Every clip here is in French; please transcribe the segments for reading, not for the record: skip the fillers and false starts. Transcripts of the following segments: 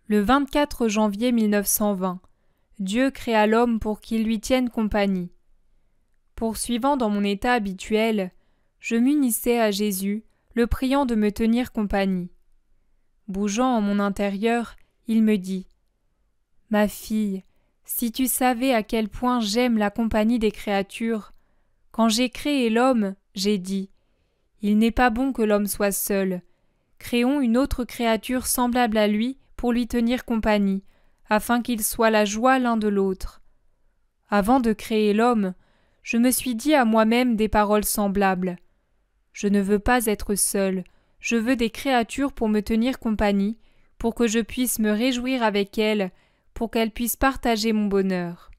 Le 24 janvier 1920, Dieu créa l'homme pour qu'il lui tienne compagnie. Poursuivant dans mon état habituel, je m'unissais à Jésus, le priant de me tenir compagnie. Bougeant en mon intérieur, il me dit « Ma fille, si tu savais à quel point j'aime la compagnie des créatures, quand j'ai créé l'homme, j'ai dit « Il n'est pas bon que l'homme soit seul. Créons une autre créature semblable à lui pour lui tenir compagnie, afin qu'ils soient la joie l'un de l'autre. » Avant de créer l'homme, je me suis dit à moi-même des paroles semblables. Je ne veux pas être seul, je veux des créatures pour me tenir compagnie, pour que je puisse me réjouir avec elles, pour qu'elles puissent partager mon bonheur.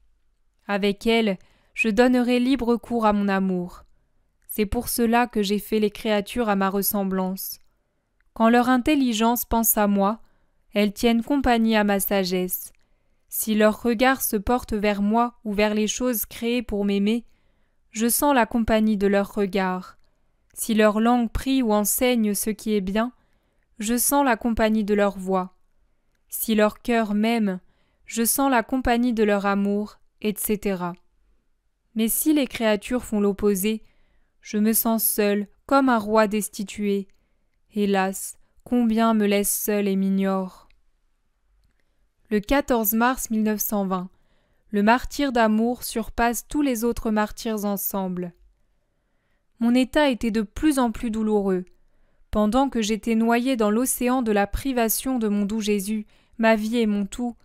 Avec elles, je donnerai libre cours à mon amour. C'est pour cela que j'ai fait les créatures à ma ressemblance. Quand leur intelligence pense à moi, elles tiennent compagnie à ma sagesse. Si leur regard se porte vers moi ou vers les choses créées pour m'aimer, je sens la compagnie de leur regard. Si leur langue prie ou enseigne ce qui est bien, je sens la compagnie de leur voix. Si leur cœur m'aime, je sens la compagnie de leur amour, etc. Mais si les créatures font l'opposé, je me sens seul comme un roi destitué. Hélas, combien me laisse seul et m'ignore. Le 14 mars 1920, le martyre d'amour surpasse tous les autres martyrs ensemble. Mon état était de plus en plus douloureux. Pendant que j'étais noyé dans l'océan de la privation de mon doux Jésus, ma vie et mon tout,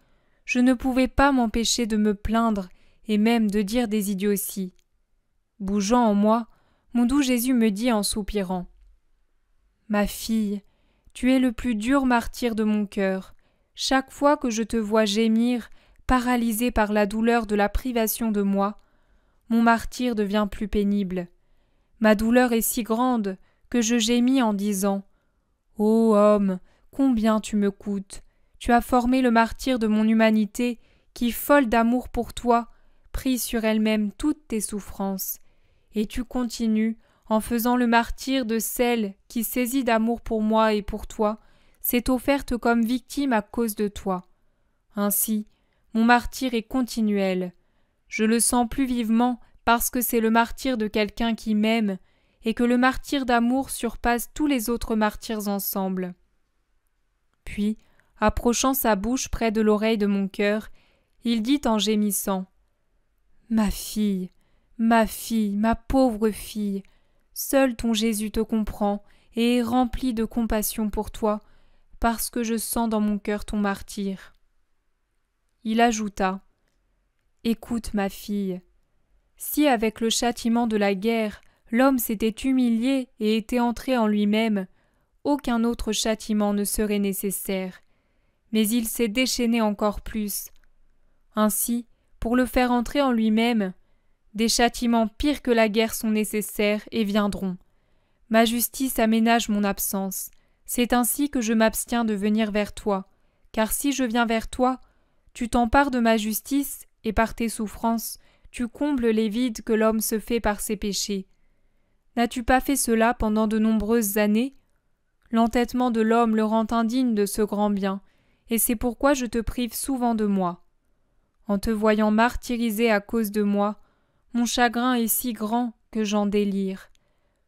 je ne pouvais pas m'empêcher de me plaindre et même de dire des idioties. Bougeant en moi, mon doux Jésus me dit en soupirant « Ma fille, tu es le plus dur martyr de mon cœur. Chaque fois que je te vois gémir, paralysé par la douleur de la privation de moi, mon martyre devient plus pénible. Ma douleur est si grande que je gémis en disant « Ô homme, combien tu me coûtes! Tu as formé le martyr de mon humanité qui, folle d'amour pour toi, prit sur elle-même toutes tes souffrances. Et tu continues, en faisant le martyr de celle qui, saisie d'amour pour moi et pour toi, s'est offerte comme victime à cause de toi. Ainsi, mon martyr est continuel. Je le sens plus vivement parce que c'est le martyr de quelqu'un qui m'aime et que le martyr d'amour surpasse tous les autres martyrs ensemble. » Puis, approchant sa bouche près de l'oreille de mon cœur, il dit en gémissant « Ma fille, ma pauvre fille, seul ton Jésus te comprend et est rempli de compassion pour toi, parce que je sens dans mon cœur ton martyre. » Il ajouta « Écoute, ma fille, si avec le châtiment de la guerre, l'homme s'était humilié et était entré en lui-même, aucun autre châtiment ne serait nécessaire, mais il s'est déchaîné encore plus. Ainsi, pour le faire entrer en lui-même, des châtiments pires que la guerre sont nécessaires et viendront. Ma justice aménage mon absence. C'est ainsi que je m'abstiens de venir vers toi, car si je viens vers toi, tu t'empares de ma justice et par tes souffrances, tu combles les vides que l'homme se fait par ses péchés. N'as-tu pas fait cela pendant de nombreuses années? L'entêtement de l'homme le rend indigne de ce grand bien, et c'est pourquoi je te prive souvent de moi. En te voyant martyrisé à cause de moi, mon chagrin est si grand que j'en délire.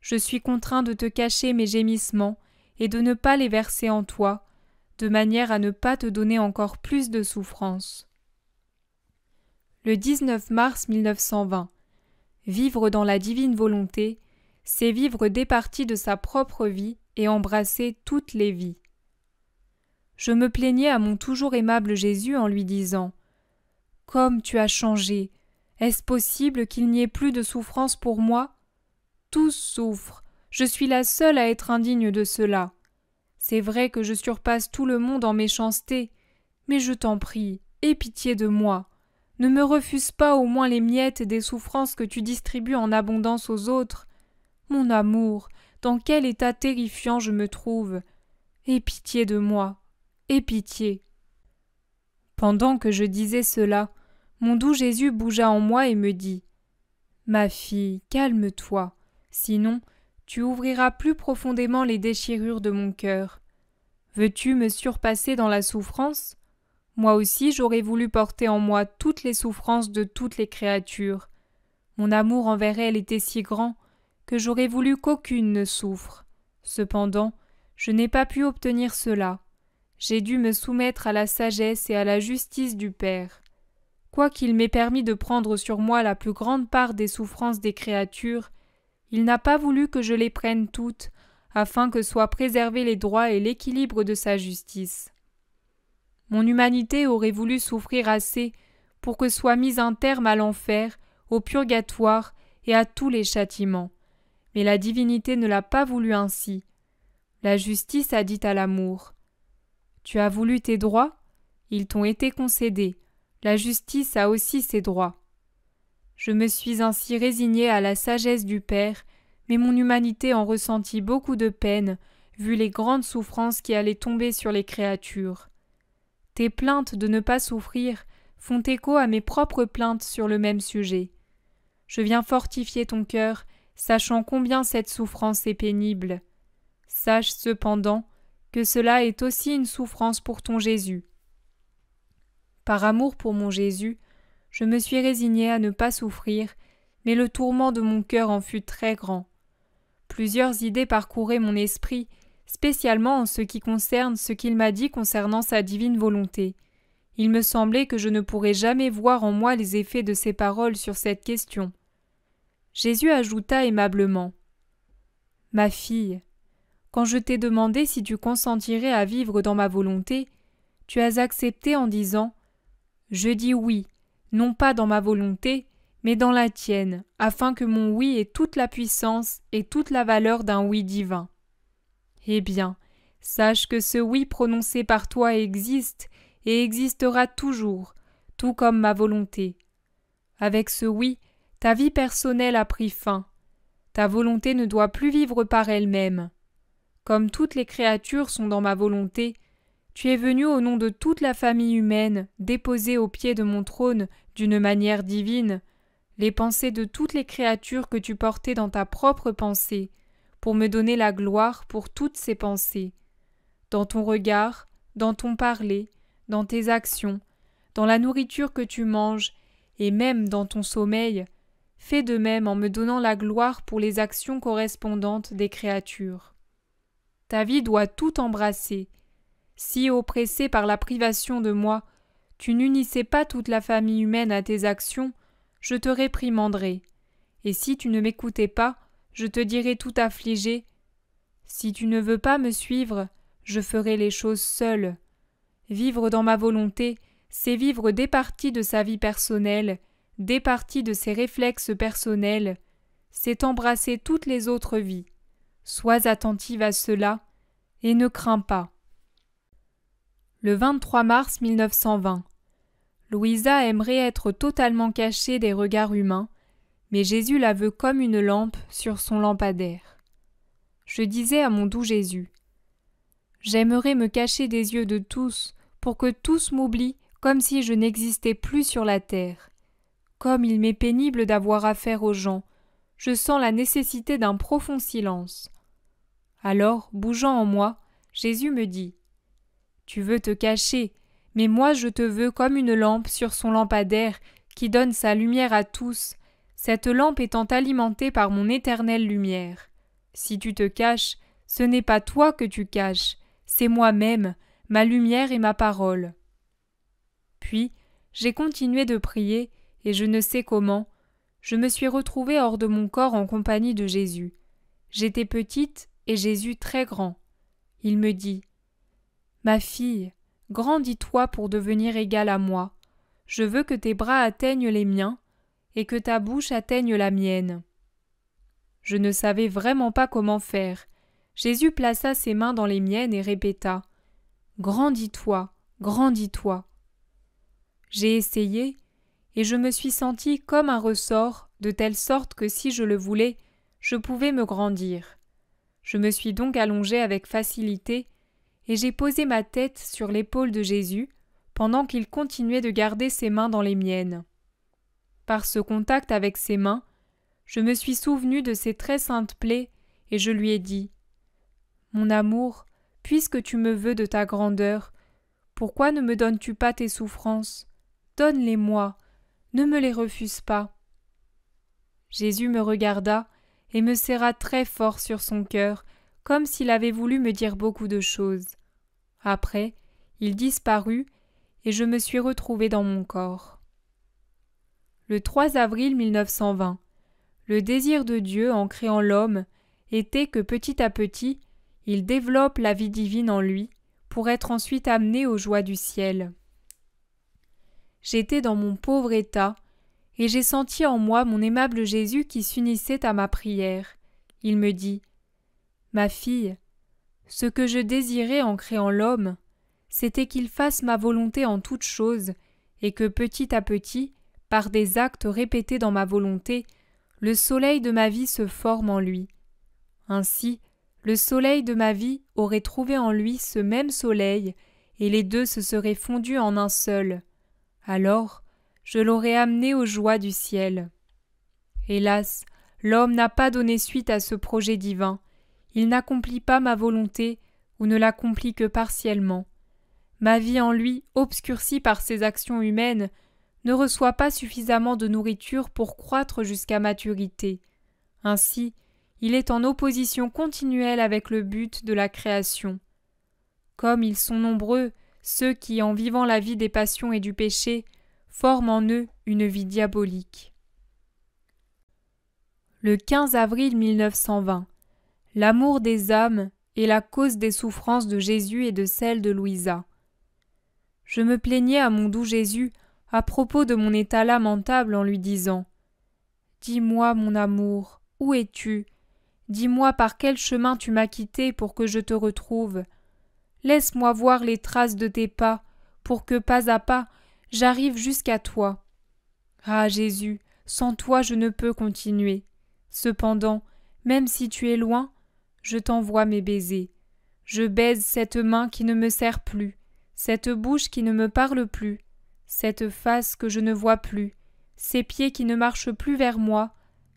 Je suis contraint de te cacher mes gémissements et de ne pas les verser en toi, de manière à ne pas te donner encore plus de souffrance. Le 19 mars 1920. Vivre dans la divine volonté, c'est vivre départi de sa propre vie et embrasser toutes les vies. Je me plaignais à mon toujours aimable Jésus en lui disant « Comme tu as changé, est-ce possible qu'il n'y ait plus de souffrance pour moi? Tous souffrent, je suis la seule à être indigne de cela. C'est vrai que je surpasse tout le monde en méchanceté, mais je t'en prie, aie pitié de moi. Ne me refuse pas au moins les miettes des souffrances que tu distribues en abondance aux autres. Mon amour, dans quel état terrifiant je me trouve. Aie pitié de moi, aie pitié. » Pendant que je disais cela, mon doux Jésus bougea en moi et me dit « Ma fille, calme-toi, sinon tu ouvriras plus profondément les déchirures de mon cœur. Veux-tu me surpasser dans la souffrance? Moi aussi j'aurais voulu porter en moi toutes les souffrances de toutes les créatures. Mon amour envers elles était si grand que j'aurais voulu qu'aucune ne souffre. Cependant, je n'ai pas pu obtenir cela. J'ai dû me soumettre à la sagesse et à la justice du Père. Quoiqu'il m'ait permis de prendre sur moi la plus grande part des souffrances des créatures, il n'a pas voulu que je les prenne toutes, afin que soient préservés les droits et l'équilibre de sa justice. Mon humanité aurait voulu souffrir assez pour que soit mis un terme à l'enfer, au purgatoire et à tous les châtiments. Mais la divinité ne l'a pas voulu ainsi. La justice a dit à l'amour : « Tu as voulu tes droits ? Ils t'ont été concédés. La justice a aussi ses droits. » Je me suis ainsi résignée à la sagesse du Père, mais mon humanité en ressentit beaucoup de peine, vu les grandes souffrances qui allaient tomber sur les créatures. Tes plaintes de ne pas souffrir font écho à mes propres plaintes sur le même sujet. Je viens fortifier ton cœur, sachant combien cette souffrance est pénible. Sache cependant que cela est aussi une souffrance pour ton Jésus. Par amour pour mon Jésus, je me suis résignée à ne pas souffrir, mais le tourment de mon cœur en fut très grand. Plusieurs idées parcouraient mon esprit, spécialement en ce qui concerne ce qu'il m'a dit concernant sa divine volonté. Il me semblait que je ne pourrais jamais voir en moi les effets de ses paroles sur cette question. Jésus ajouta aimablement : « Ma fille, quand je t'ai demandé si tu consentirais à vivre dans ma volonté, tu as accepté en disant : « Je dis oui, non pas dans ma volonté, mais dans la tienne, afin que mon oui ait toute la puissance et toute la valeur d'un oui divin. » Eh bien, sache que ce oui prononcé par toi existe et existera toujours, tout comme ma volonté. Avec ce oui, ta vie personnelle a pris fin. Ta volonté ne doit plus vivre par elle-même. Comme toutes les créatures sont dans ma volonté, tu es venu au nom de toute la famille humaine déposer au pied de mon trône, d'une manière divine, les pensées de toutes les créatures que tu portais dans ta propre pensée, pour me donner la gloire pour toutes ces pensées. Dans ton regard, dans ton parler, dans tes actions, dans la nourriture que tu manges, et même dans ton sommeil, fais de même en me donnant la gloire pour les actions correspondantes des créatures. Ta vie doit tout embrasser. Si, oppressé par la privation de moi, tu n'unissais pas toute la famille humaine à tes actions, je te réprimanderais. Et si tu ne m'écoutais pas, je te dirais tout affligé : si tu ne veux pas me suivre, je ferai les choses seule. Vivre dans ma volonté, c'est vivre départi de sa vie personnelle, départi de ses réflexes personnels, c'est embrasser toutes les autres vies. Sois attentive à cela et ne crains pas. Le 23 mars 1920. Louisa aimerait être totalement cachée des regards humains, mais Jésus la veut comme une lampe sur son lampadaire. Je disais à mon doux Jésus : j'aimerais me cacher des yeux de tous, pour que tous m'oublient comme si je n'existais plus sur la terre. Comme il m'est pénible d'avoir affaire aux gens, je sens la nécessité d'un profond silence. Alors, bougeant en moi, Jésus me dit : tu veux te cacher, mais moi je te veux comme une lampe sur son lampadaire qui donne sa lumière à tous, cette lampe étant alimentée par mon éternelle lumière. Si tu te caches, ce n'est pas toi que tu caches, c'est moi-même, ma lumière et ma parole. Puis, j'ai continué de prier, et je ne sais comment, je me suis retrouvée hors de mon corps en compagnie de Jésus. J'étais petite et Jésus très grand. Il me dit : ma fille, grandis-toi pour devenir égale à moi. Je veux que tes bras atteignent les miens et que ta bouche atteigne la mienne. Je ne savais vraiment pas comment faire. Jésus plaça ses mains dans les miennes et répéta : grandis-toi, grandis-toi. J'ai essayé et je me suis sentie comme un ressort, de telle sorte que si je le voulais, je pouvais me grandir. Je me suis donc allongée avec facilité et j'ai posé ma tête sur l'épaule de Jésus pendant qu'il continuait de garder ses mains dans les miennes. Par ce contact avec ses mains, je me suis souvenue de ses très saintes plaies et je lui ai dit : mon amour, puisque tu me veux de ta grandeur, pourquoi ne me donnes-tu pas tes souffrances? Donne-les-moi, ne me les refuse pas. » Jésus me regarda et me serra très fort sur son cœur, comme s'il avait voulu me dire beaucoup de choses. Après, il disparut et je me suis retrouvée dans mon corps. Le 3 avril 1920, le désir de Dieu en créant l'homme était que petit à petit, il développe la vie divine en lui pour être ensuite amené aux joies du ciel. J'étais dans mon pauvre état et j'ai senti en moi mon aimable Jésus qui s'unissait à ma prière. Il me dit « Ma fille, ce que je désirais en créant l'homme, c'était qu'il fasse ma volonté en toutes choses et que petit à petit, par des actes répétés dans ma volonté, le soleil de ma vie se forme en lui. Ainsi, le soleil de ma vie aurait trouvé en lui ce même soleil, et les deux se seraient fondus en un seul. Alors, je l'aurais amené aux joies du ciel. Hélas, l'homme n'a pas donné suite à ce projet divin. Il n'accomplit pas ma volonté, ou ne l'accomplit que partiellement. Ma vie en lui, obscurcie par ses actions humaines, ne reçoit pas suffisamment de nourriture pour croître jusqu'à maturité. Ainsi, il est en opposition continuelle avec le but de la création. Comme ils sont nombreux, ceux qui, en vivant la vie des passions et du péché, forment en eux une vie diabolique. Le 15 avril 1920, l'amour des âmes est la cause des souffrances de Jésus et de celles de Louisa. Je me plaignais à mon doux Jésus à propos de mon état lamentable en lui disant « Dis-moi, mon amour, où es-tu ? Dis-moi par quel chemin tu m'as quitté pour que je te retrouve. Laisse-moi voir les traces de tes pas, pour que pas à pas j'arrive jusqu'à toi. Ah Jésus, sans toi je ne peux continuer. Cependant, même si tu es loin, je t'envoie mes baisers. Je baise cette main qui ne me sert plus, cette bouche qui ne me parle plus, cette face que je ne vois plus, ces pieds qui ne marchent plus vers moi,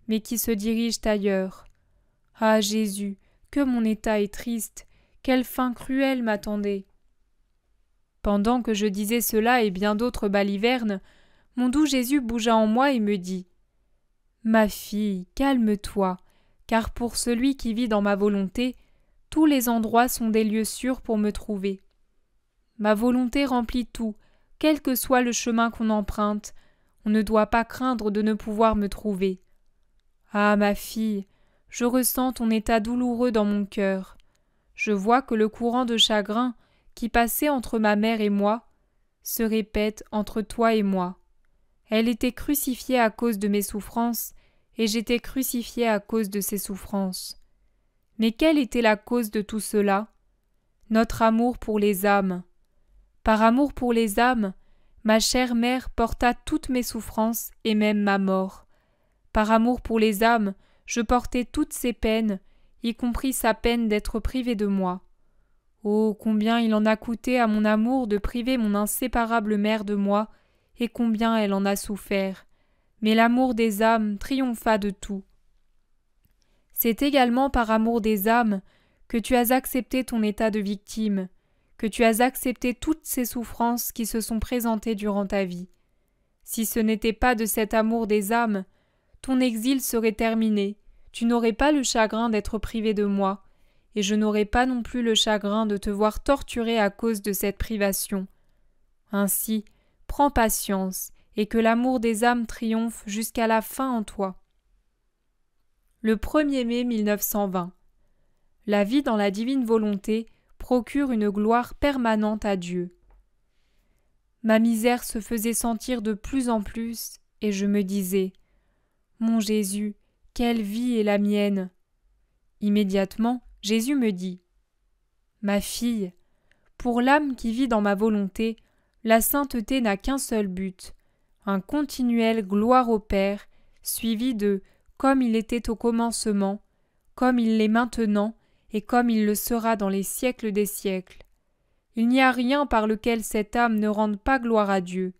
mais qui se dirigent ailleurs. Ah Jésus, que mon état est triste, quelle fin cruelle m'attendait. » Pendant que je disais cela et bien d'autres balivernes, mon doux Jésus bougea en moi et me dit « Ma fille, calme-toi, car pour celui qui vit dans ma volonté, tous les endroits sont des lieux sûrs pour me trouver. Ma volonté remplit tout, quel que soit le chemin qu'on emprunte, on ne doit pas craindre de ne pouvoir me trouver. Ah, ma fille, je ressens ton état douloureux dans mon cœur. Je vois que le courant de chagrin qui passait entre ma mère et moi se répète entre toi et moi. Elle était crucifiée à cause de mes souffrances, et j'étais crucifié à cause de ses souffrances. Mais quelle était la cause de tout cela? Notre amour pour les âmes. Par amour pour les âmes, ma chère mère porta toutes mes souffrances et même ma mort. Par amour pour les âmes, je portais toutes ses peines, y compris sa peine d'être privé de moi. Oh, combien il en a coûté à mon amour de priver mon inséparable mère de moi, et combien elle en a souffert. Mais l'amour des âmes triompha de tout. C'est également par amour des âmes que tu as accepté ton état de victime, que tu as accepté toutes ces souffrances qui se sont présentées durant ta vie. Si ce n'était pas de cet amour des âmes, ton exil serait terminé, tu n'aurais pas le chagrin d'être privé de moi, et je n'aurais pas non plus le chagrin de te voir torturé à cause de cette privation. Ainsi, prends patience, et que l'amour des âmes triomphe jusqu'à la fin en toi. Le 1er mai 1920. La vie dans la divine volonté procure une gloire permanente à Dieu. Ma misère se faisait sentir de plus en plus, et je me disais « Mon Jésus, quelle vie est la mienne !» Immédiatement, Jésus me dit « Ma fille, pour l'âme qui vit dans ma volonté, la sainteté n'a qu'un seul but, un continuel gloire au Père, suivi de « comme il était au commencement, comme il l'est maintenant, et comme il le sera dans les siècles des siècles. Il n'y a rien par lequel cette âme ne rende pas gloire à Dieu.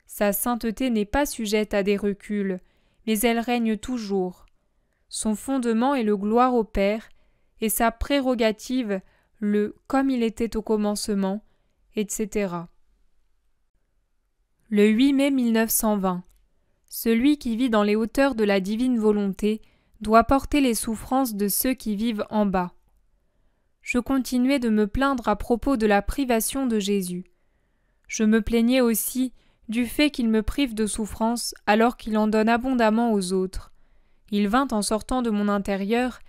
Sa sainteté n'est pas sujette à des reculs, mais elle règne toujours. Son fondement est le gloire au Père, et sa prérogative, le « comme il était au commencement », etc. Le 8 mai 1920. Celui qui vit dans les hauteurs de la divine volonté doit porter les souffrances de ceux qui vivent en bas. Je continuais de me plaindre à propos de la privation de Jésus. Je me plaignais aussi du fait qu'il me prive de souffrance alors qu'il en donne abondamment aux autres. Il vint en sortant de mon intérieur,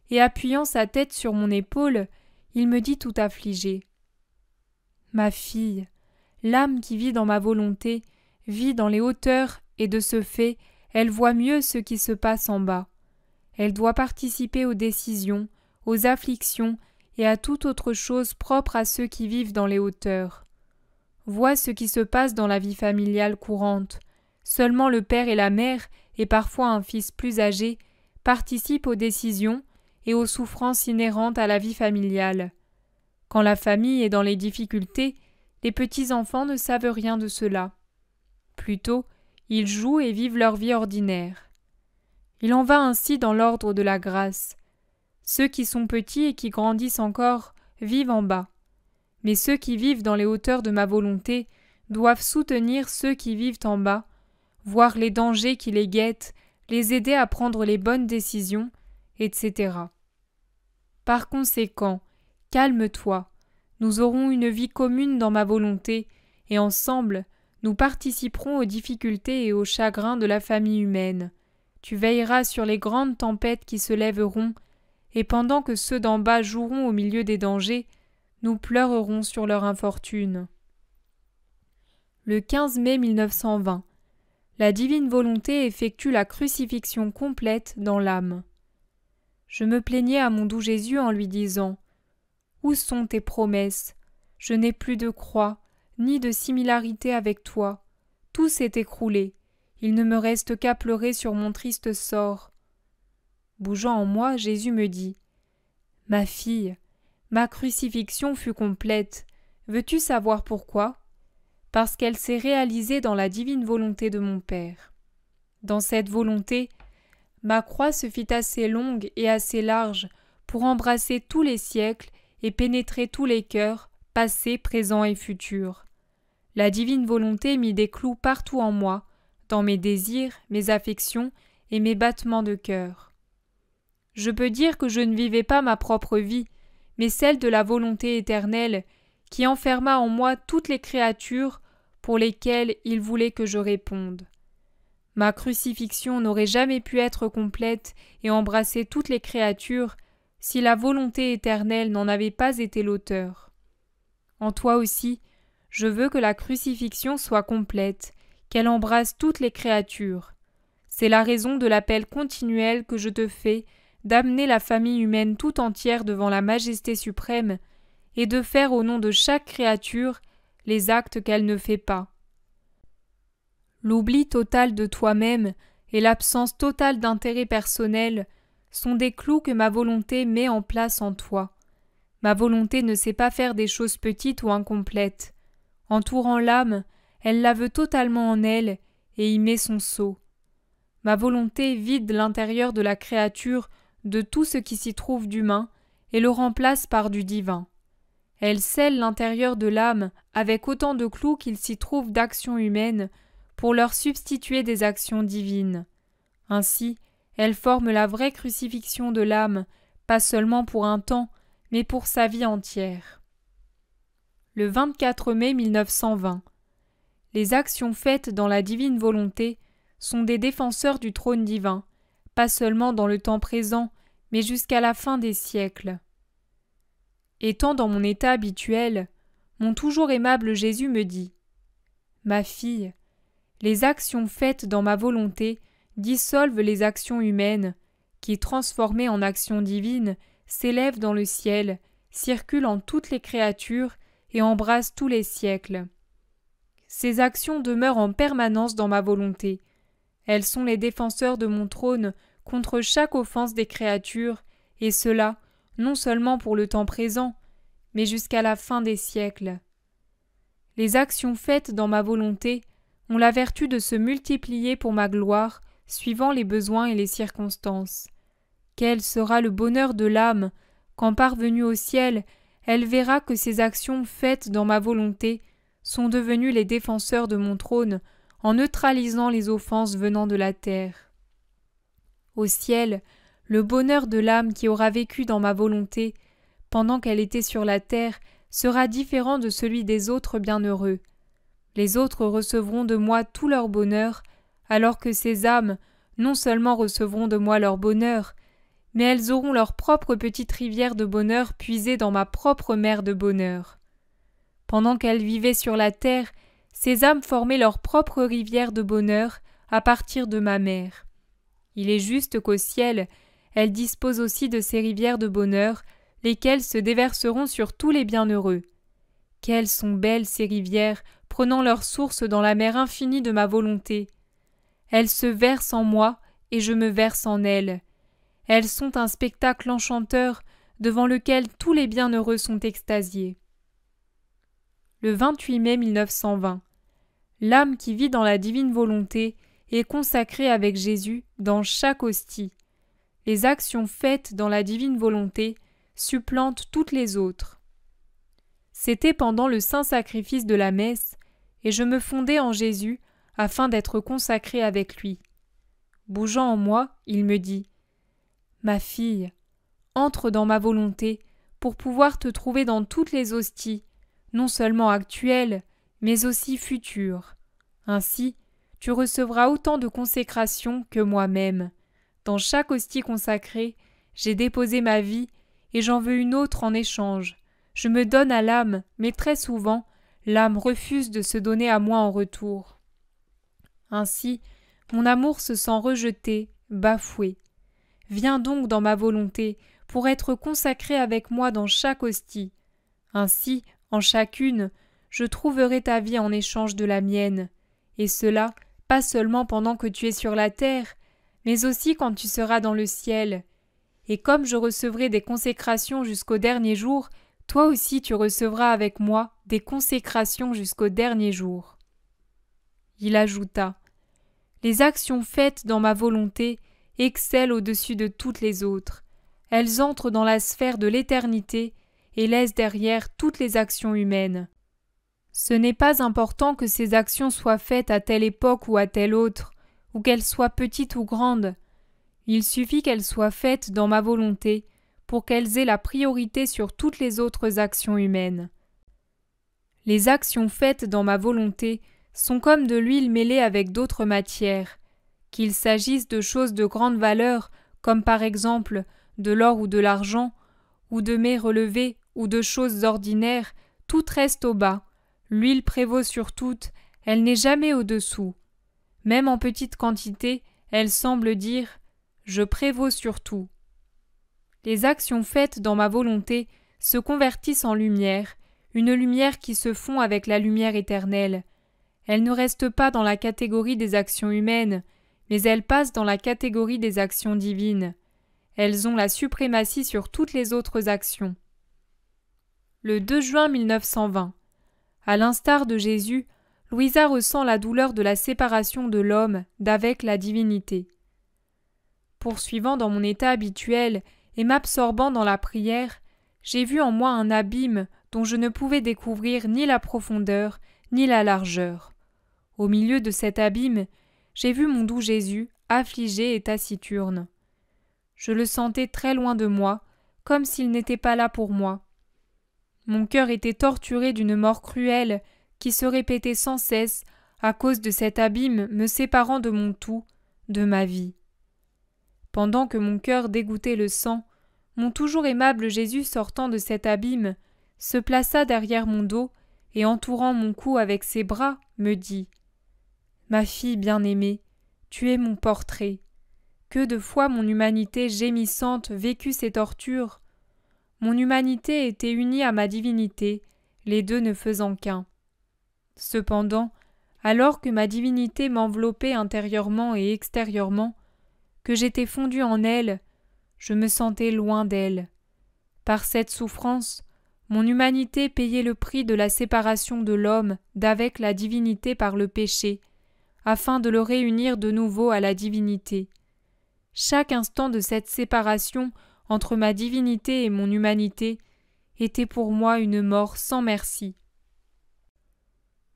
et appuyant sa tête sur mon épaule, il me dit tout affligé. « Ma fille, l'âme qui vit dans ma volonté vit dans les hauteurs et de ce fait, elle voit mieux ce qui se passe en bas. Elle doit participer aux décisions, aux afflictions et à toute autre chose propre à ceux qui vivent dans les hauteurs. Vois ce qui se passe dans la vie familiale courante. Seulement le père et la mère, et parfois un fils plus âgé, participent aux décisions et aux souffrances inhérentes à la vie familiale. Quand la famille est dans les difficultés, les petits-enfants ne savent rien de cela. Plutôt, ils jouent et vivent leur vie ordinaire. Il en va ainsi dans l'ordre de la grâce. Ceux qui sont petits et qui grandissent encore vivent en bas. Mais ceux qui vivent dans les hauteurs de ma volonté doivent soutenir ceux qui vivent en bas, voir les dangers qui les guettent, les aider à prendre les bonnes décisions, etc. Par conséquent, calme-toi, nous aurons une vie commune dans ma volonté, et ensemble, nous participerons aux difficultés et aux chagrins de la famille humaine. Tu veilleras sur les grandes tempêtes qui se lèveront, et pendant que ceux d'en bas joueront au milieu des dangers, nous pleurerons sur leur infortune. Le 15 mai 1920. La divine volonté effectue la crucifixion complète dans l'âme. Je me plaignais à mon doux Jésus en lui disant « Où sont tes promesses ? Je n'ai plus de croix, ni de similarité avec toi. Tout s'est écroulé. Il ne me reste qu'à pleurer sur mon triste sort. » Bougeant en moi, Jésus me dit « Ma fille, ma crucifixion fut complète. Veux-tu savoir pourquoi ? Parce qu'elle s'est réalisée dans la divine volonté de mon Père. Dans cette volonté, ma croix se fit assez longue et assez large pour embrasser tous les siècles et pénétrer tous les cœurs, passés, présents et futurs. La divine volonté mit des clous partout en moi, dans mes désirs, mes affections et mes battements de cœur. Je peux dire que je ne vivais pas ma propre vie, mais celle de la volonté éternelle qui enferma en moi toutes les créatures pour lesquelles il voulait que je réponde. Ma crucifixion n'aurait jamais pu être complète et embrasser toutes les créatures si la volonté éternelle n'en avait pas été l'auteur. En toi aussi, je veux que la crucifixion soit complète, qu'elle embrasse toutes les créatures. C'est la raison de l'appel continuel que je te fais d'amener la famille humaine tout entière devant la majesté suprême et de faire au nom de chaque créature les actes qu'elle ne fait pas. L'oubli total de toi-même et l'absence totale d'intérêt personnel sont des clous que ma volonté met en place en toi. Ma volonté ne sait pas faire des choses petites ou incomplètes. Entourant l'âme, elle la veut totalement en elle et y met son sceau. Ma volonté vide l'intérieur de la créature de tout ce qui s'y trouve d'humain et le remplace par du divin. Elle scelle l'intérieur de l'âme avec autant de clous qu'il s'y trouve d'actions humaines pour leur substituer des actions divines. Ainsi, elle forme la vraie crucifixion de l'âme, pas seulement pour un temps, mais pour sa vie entière. Le 24 mai 1920. Les actions faites dans la divine volonté sont des défenseurs du trône divin, pas seulement dans le temps présent, mais jusqu'à la fin des siècles. Étant dans mon état habituel, mon toujours aimable Jésus me dit « Ma fille, les actions faites dans ma volonté dissolvent les actions humaines, qui, transformées en actions divines, s'élèvent dans le ciel, circulent en toutes les créatures et embrassent tous les siècles. Ces actions demeurent en permanence dans ma volonté. Elles sont les défenseurs de mon trône contre chaque offense des créatures, et cela, non seulement pour le temps présent, mais jusqu'à la fin des siècles. Les actions faites dans ma volonté ont la vertu de se multiplier pour ma gloire, suivant les besoins et les circonstances. Quel sera le bonheur de l'âme quand, parvenue au ciel, elle verra que ces actions faites dans ma volonté sont devenues les défenseurs de mon trône en neutralisant les offenses venant de la terre. Au ciel, le bonheur de l'âme qui aura vécu dans ma volonté, pendant qu'elle était sur la terre, sera différent de celui des autres bienheureux. Les autres recevront de moi tout leur bonheur, alors que ces âmes non seulement recevront de moi leur bonheur, mais elles auront leur propre petite rivière de bonheur puisée dans ma propre mer de bonheur. Pendant qu'elles vivaient sur la terre, ces âmes formaient leur propre rivière de bonheur à partir de ma mer. Il est juste qu'au ciel, elles disposent aussi de ces rivières de bonheur, lesquelles se déverseront sur tous les bienheureux. Quelles sont belles ces rivières, prenant leur source dans la mer infinie de ma volonté. Elles se versent en moi et je me verse en elles. Elles sont un spectacle enchanteur devant lequel tous les bienheureux sont extasiés. Le 28 mai 1920. L'âme qui vit dans la divine volonté est consacrée avec Jésus dans chaque hostie. Les actions faites dans la divine volonté supplantent toutes les autres. C'était pendant le saint sacrifice de la messe, et je me fondais en Jésus afin d'être consacré avec lui. Bougeant en moi, il me dit « Ma fille, entre dans ma volonté pour pouvoir te trouver dans toutes les hosties, non seulement actuelles, mais aussi futures. Ainsi, tu recevras autant de consécration que moi-même. Dans chaque hostie consacrée, j'ai déposé ma vie et j'en veux une autre en échange. Je me donne à l'âme, mais très souvent, l'âme refuse de se donner à moi en retour. Ainsi, mon amour se sent rejeté, bafoué. Viens donc dans ma volonté pour être consacré avec moi dans chaque hostie. Ainsi, en chacune, je trouverai ta vie en échange de la mienne, et cela pas seulement pendant que tu es sur la terre, mais aussi quand tu seras dans le ciel. Et comme je recevrai des consécrations jusqu'au dernier jour, toi aussi tu recevras avec moi des consécrations jusqu'au dernier jour. Il ajouta « Les actions faites dans ma volonté excellent au-dessus de toutes les autres. Elles entrent dans la sphère de l'éternité et laissent derrière toutes les actions humaines. Ce n'est pas important que ces actions soient faites à telle époque ou à telle autre, ou qu'elles soient petites ou grandes. Il suffit qu'elles soient faites dans ma volonté pour qu'elles aient la priorité sur toutes les autres actions humaines. Les actions faites dans ma volonté sont comme de l'huile mêlée avec d'autres matières, qu'il s'agisse de choses de grande valeur, comme par exemple de l'or ou de l'argent, ou de mets relevés ou de choses ordinaires, tout reste au bas. L'huile prévaut sur toutes, elle n'est jamais au-dessous. Même en petite quantité, elle semble dire « Je prévaux sur tout ». Les actions faites dans ma volonté se convertissent en lumière, une lumière qui se fond avec la lumière éternelle. Elles ne restent pas dans la catégorie des actions humaines, mais elles passent dans la catégorie des actions divines. Elles ont la suprématie sur toutes les autres actions. Le 2 juin 1920. À l'instar de Jésus, Louisa ressent la douleur de la séparation de l'homme d'avec la divinité. Poursuivant dans mon état habituel et m'absorbant dans la prière, j'ai vu en moi un abîme dont je ne pouvais découvrir ni la profondeur ni la largeur. Au milieu de cet abîme, j'ai vu mon doux Jésus, affligé et taciturne. Je le sentais très loin de moi, comme s'il n'était pas là pour moi. Mon cœur était torturé d'une mort cruelle qui se répétait sans cesse à cause de cet abîme me séparant de mon tout, de ma vie. Pendant que mon cœur dégouttait le sang, mon toujours aimable Jésus sortant de cet abîme se plaça derrière mon dos et entourant mon cou avec ses bras me dit « Ma fille bien-aimée, tu es mon portrait. Que de fois mon humanité gémissante vécut ces tortures. Mon humanité était unie à ma divinité, les deux ne faisant qu'un. Cependant, alors que ma divinité m'enveloppait intérieurement et extérieurement, que j'étais fondu en elle, je me sentais loin d'elle. Par cette souffrance, mon humanité payait le prix de la séparation de l'homme d'avec la divinité par le péché, afin de le réunir de nouveau à la divinité. Chaque instant de cette séparation entre ma divinité et mon humanité était pour moi une mort sans merci.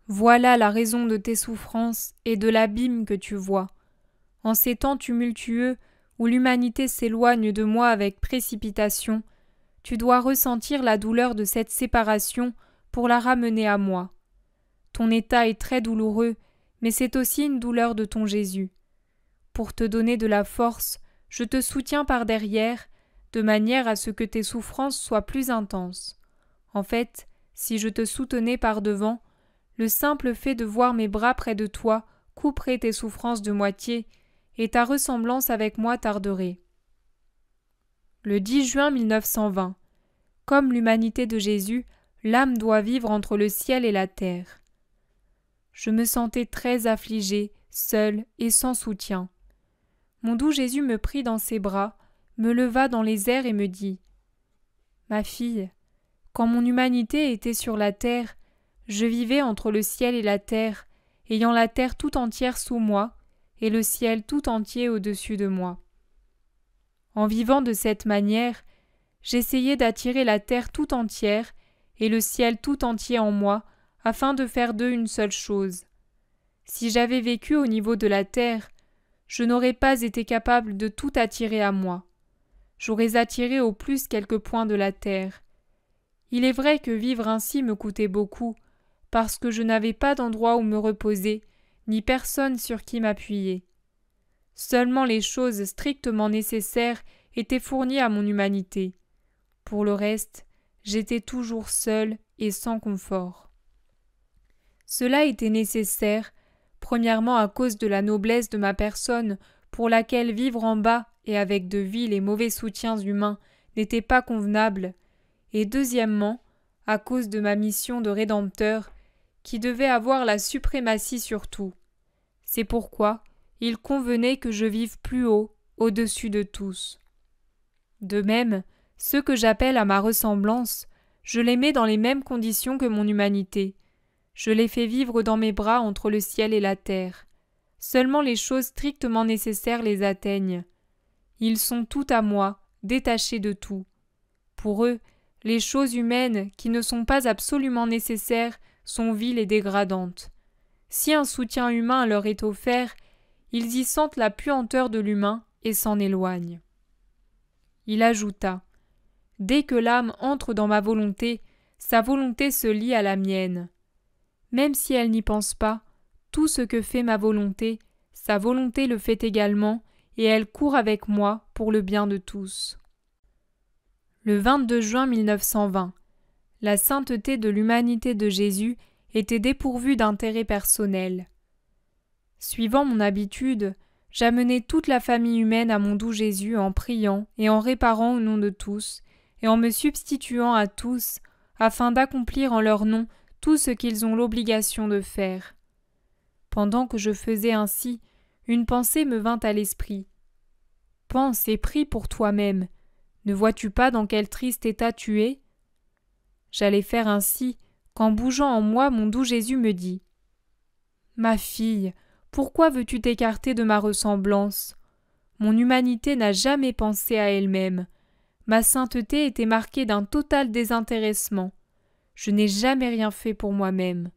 Voilà la raison de tes souffrances et de l'abîme que tu vois. En ces temps tumultueux où l'humanité s'éloigne de moi avec précipitation, tu dois ressentir la douleur de cette séparation pour la ramener à moi. Ton état est très douloureux, mais c'est aussi une douleur de ton Jésus. Pour te donner de la force, je te soutiens par derrière, de manière à ce que tes souffrances soient plus intenses. En fait, si je te soutenais par devant, le simple fait de voir mes bras près de toi couperait tes souffrances de moitié, et ta ressemblance avec moi tarderait. Le 10 juin 1920. Comme l'humanité de Jésus, l'âme doit vivre entre le ciel et la terre. Je me sentais très affligée, seule et sans soutien. Mon doux Jésus me prit dans ses bras, me leva dans les airs et me dit « Ma fille, quand mon humanité était sur la terre, je vivais entre le ciel et la terre, ayant la terre tout entière sous moi et le ciel tout entier au-dessus de moi. En vivant de cette manière, j'essayais d'attirer la terre tout entière et le ciel tout entier en moi, afin de faire d'eux une seule chose. Si j'avais vécu au niveau de la terre, je n'aurais pas été capable de tout attirer à moi. J'aurais attiré au plus quelques points de la terre. Il est vrai que vivre ainsi me coûtait beaucoup, parce que je n'avais pas d'endroit où me reposer, ni personne sur qui m'appuyer. Seulement les choses strictement nécessaires étaient fournies à mon humanité. Pour le reste, j'étais toujours seule et sans confort. Cela était nécessaire, premièrement à cause de la noblesse de ma personne, pour laquelle vivre en bas et avec de vils et mauvais soutiens humains n'était pas convenable, et deuxièmement, à cause de ma mission de Rédempteur, qui devait avoir la suprématie sur tout. C'est pourquoi il convenait que je vive plus haut, au-dessus de tous. De même, ceux que j'appelle à ma ressemblance, je les mets dans les mêmes conditions que mon humanité. Je les fais vivre dans mes bras entre le ciel et la terre. Seulement les choses strictement nécessaires les atteignent. Ils sont tout à moi, détachés de tout. Pour eux, les choses humaines qui ne sont pas absolument nécessaires sont viles et dégradantes. Si un soutien humain leur est offert, ils y sentent la puanteur de l'humain et s'en éloignent. Il ajouta « Dès que l'âme entre dans ma volonté, sa volonté se lie à la mienne. Même si elle n'y pense pas, tout ce que fait ma volonté, sa volonté le fait également, et elle court avec moi pour le bien de tous. » Le 22 juin 1920. La sainteté de l'humanité de Jésus était dépourvue d'intérêt personnel. Suivant mon habitude, j'amenai toute la famille humaine à mon doux Jésus en priant et en réparant au nom de tous, et en me substituant à tous, afin d'accomplir en leur nom tout ce qu'ils ont l'obligation de faire. Pendant que je faisais ainsi, une pensée me vint à l'esprit. « Pense et prie pour toi-même. Ne vois-tu pas dans quel triste état tu es ?» J'allais faire ainsi, qu'en bougeant en moi, mon doux Jésus me dit « Ma fille, pourquoi veux-tu t'écarter de ma ressemblance ? Mon humanité n'a jamais pensé à elle-même. Ma sainteté était marquée d'un total désintéressement. Je n'ai jamais rien fait pour moi-même.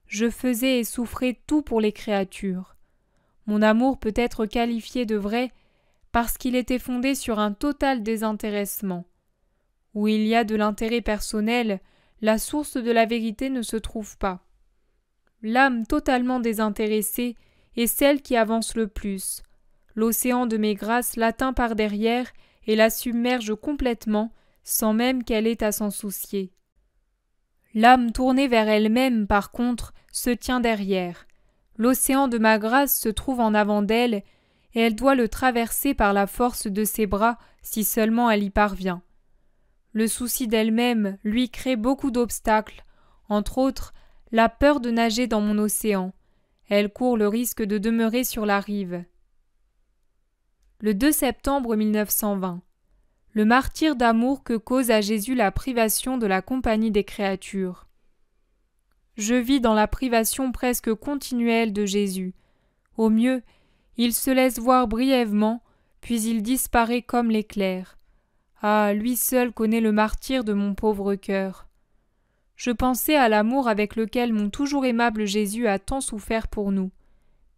Je faisais et souffrais tout pour les créatures. Mon amour peut être qualifié de vrai parce qu'il était fondé sur un total désintéressement. Où il y a de l'intérêt personnel, la source de la vérité ne se trouve pas. L'âme totalement désintéressée est celle qui avance le plus. L'océan de mes grâces l'atteint par derrière et la submerge complètement, sans même qu'elle ait à s'en soucier. L'âme tournée vers elle-même, par contre, se tient derrière. L'océan de ma grâce se trouve en avant d'elle, et elle doit le traverser par la force de ses bras si seulement elle y parvient. Le souci d'elle-même lui crée beaucoup d'obstacles, entre autres la peur de nager dans mon océan. Elle court le risque de demeurer sur la rive. Le 2 septembre 1920. Le martyre d'amour que cause à Jésus la privation de la compagnie des créatures. Je vis dans la privation presque continuelle de Jésus. Au mieux, il se laisse voir brièvement, puis il disparaît comme l'éclair. Ah, lui seul connaît le martyre de mon pauvre cœur. Je pensais à l'amour avec lequel mon toujours aimable Jésus a tant souffert pour nous.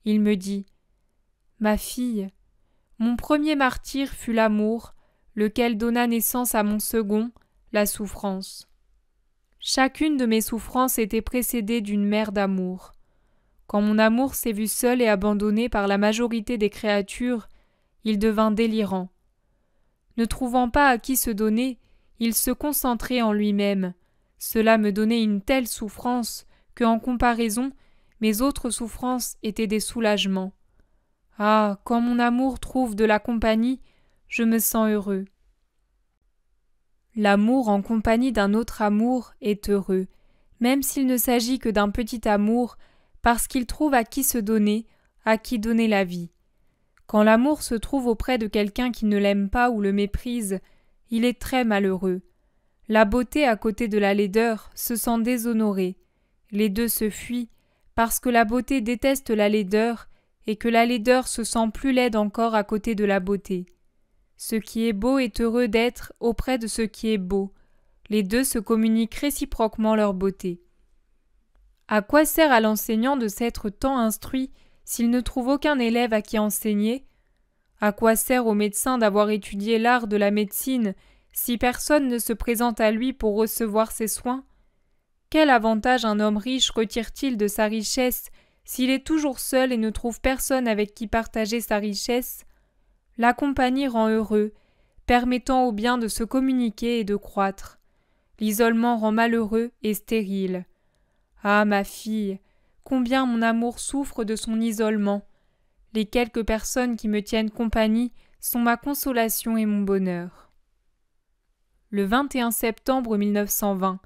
Il me dit « Ma fille, mon premier martyre fut l'amour, lequel donna naissance à mon second, la souffrance. Chacune de mes souffrances était précédée d'une mer d'amour. Quand mon amour s'est vu seul et abandonné par la majorité des créatures, il devint délirant. Ne trouvant pas à qui se donner, il se concentrait en lui-même. Cela me donnait une telle souffrance que, en comparaison, mes autres souffrances étaient des soulagements. Ah, quand mon amour trouve de la compagnie, je me sens heureux. L'amour en compagnie d'un autre amour est heureux, même s'il ne s'agit que d'un petit amour, parce qu'il trouve à qui se donner, à qui donner la vie. Quand l'amour se trouve auprès de quelqu'un qui ne l'aime pas ou le méprise, il est très malheureux. La beauté à côté de la laideur se sent déshonorée. Les deux se fuient, parce que la beauté déteste la laideur et que la laideur se sent plus laide encore à côté de la beauté. Ce qui est beau est heureux d'être auprès de ce qui est beau. Les deux se communiquent réciproquement leur beauté. À quoi sert à l'enseignant de s'être tant instruit s'il ne trouve aucun élève à qui enseigner? À quoi sert au médecin d'avoir étudié l'art de la médecine si personne ne se présente à lui pour recevoir ses soins? Quel avantage un homme riche retire-t-il de sa richesse s'il est toujours seul et ne trouve personne avec qui partager sa richesse? La compagnie rend heureux, permettant au bien de se communiquer et de croître. L'isolement rend malheureux et stérile. Ah, ma fille, combien mon amour souffre de son isolement. Les quelques personnes qui me tiennent compagnie sont ma consolation et mon bonheur. Le 21 septembre 1920.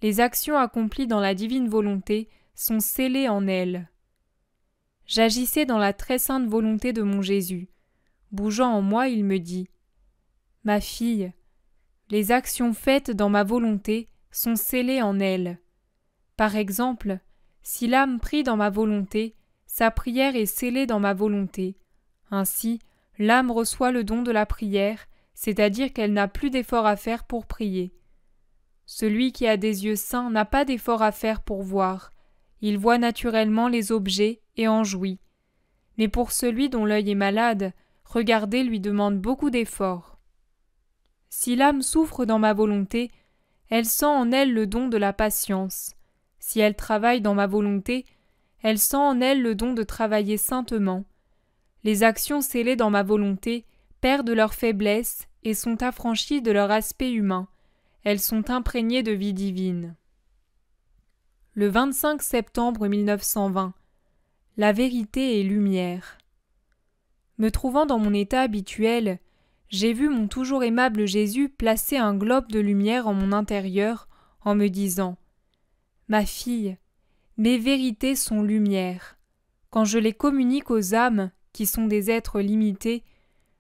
Les actions accomplies dans la divine volonté sont scellées en elle. J'agissais dans la très sainte volonté de mon Jésus. Bougeant en moi, il me dit « Ma fille, les actions faites dans ma volonté sont scellées en elle. Par exemple, si l'âme prie dans ma volonté, sa prière est scellée dans ma volonté. Ainsi, l'âme reçoit le don de la prière, c'est-à-dire qu'elle n'a plus d'effort à faire pour prier. Celui qui a des yeux saints n'a pas d'effort à faire pour voir. Il voit naturellement les objets et en jouit. Mais pour celui dont l'œil est malade, regarder lui demande beaucoup d'efforts. Si l'âme souffre dans ma volonté, elle sent en elle le don de la patience. Si elle travaille dans ma volonté, elle sent en elle le don de travailler saintement. Les actions scellées dans ma volonté perdent leur faiblesse et sont affranchies de leur aspect humain. Elles sont imprégnées de vie divine. Le 25 septembre 1920. La vérité est lumière. Me trouvant dans mon état habituel, j'ai vu mon toujours aimable Jésus placer un globe de lumière en mon intérieur en me disant « Ma fille, mes vérités sont lumière. Quand je les communique aux âmes, qui sont des êtres limités,